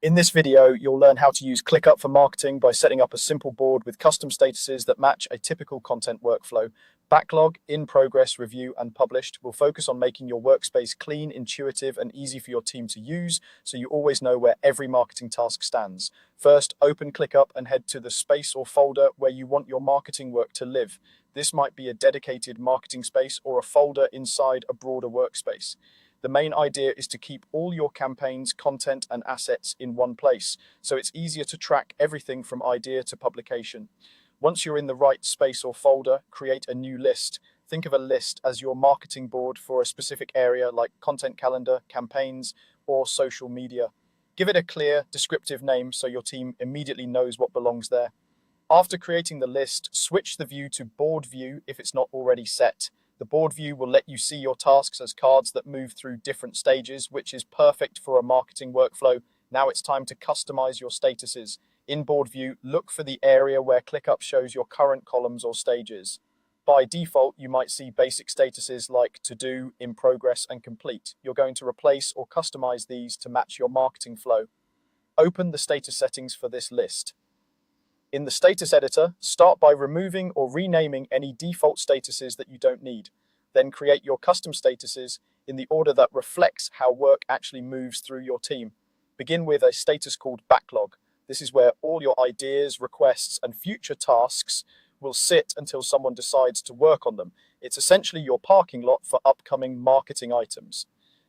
In this video, you'll learn how to use ClickUp for marketing by setting up a simple board with custom statuses that match a typical content workflow. Backlog, in progress, review, and published will focus on making your workspace clean, intuitive, and easy for your team to use, so you always know where every marketing task stands. First, open ClickUp and head to the space or folder where you want your marketing work to live. This might be a dedicated marketing space or a folder inside a broader workspace. The main idea is to keep all your campaigns, content, and assets in one place, so it's easier to track everything from idea to publication. Once you're in the right space or folder, create a new list. Think of a list as your marketing board for a specific area like content calendar, campaigns, or social media. Give it a clear, descriptive name so your team immediately knows what belongs there. After creating the list, switch the view to board view if it's not already set. The board view will let you see your tasks as cards that move through different stages, which is perfect for a marketing workflow. Now it's time to customize your statuses. In board view, look for the area where ClickUp shows your current columns or stages. By default, you might see basic statuses like to do, in progress, and complete. You're going to replace or customize these to match your marketing flow. Open the status settings for this list. In the status editor, start by removing or renaming any default statuses that you don't need. Then create your custom statuses in the order that reflects how work actually moves through your team. Begin with a status called backlog. This is where all your ideas, requests, and future tasks will sit until someone decides to work on them. It's essentially your parking lot for upcoming marketing items.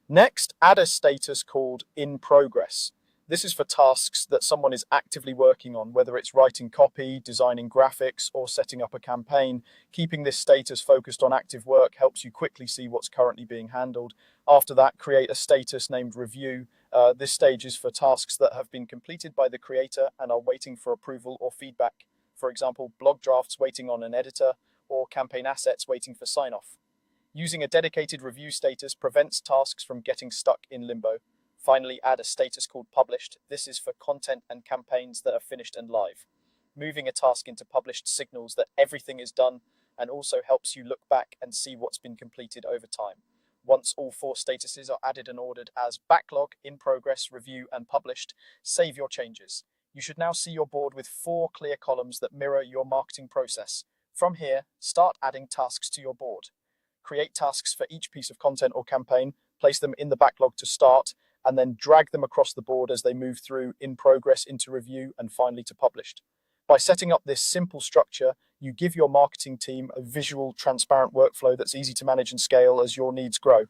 Next, add a status called in progress. This is for tasks that someone is actively working on, whether it's writing copy, designing graphics, or setting up a campaign. Keeping this status focused on active work helps you quickly see what's currently being handled. After that, create a status named review. This stage is for tasks that have been completed by the creator and are waiting for approval or feedback. For example, blog drafts waiting on an editor, or campaign assets waiting for sign-off. Using a dedicated review status prevents tasks from getting stuck in limbo. Finally, add a status called published. This is for content and campaigns that are finished and live. Moving a task into published signals that everything is done and also helps you look back and see what's been completed over time. Once all four statuses are added and ordered as backlog, in progress, review, and published, save your changes. You should now see your board with 4 clear columns that mirror your marketing process. From here, start adding tasks to your board. Create tasks for each piece of content or campaign, place them in the backlog to start, and then drag them across the board as they move through in progress into review and finally to published. By setting up this simple structure, you give your marketing team a visual, transparent workflow that's easy to manage and scale as your needs grow.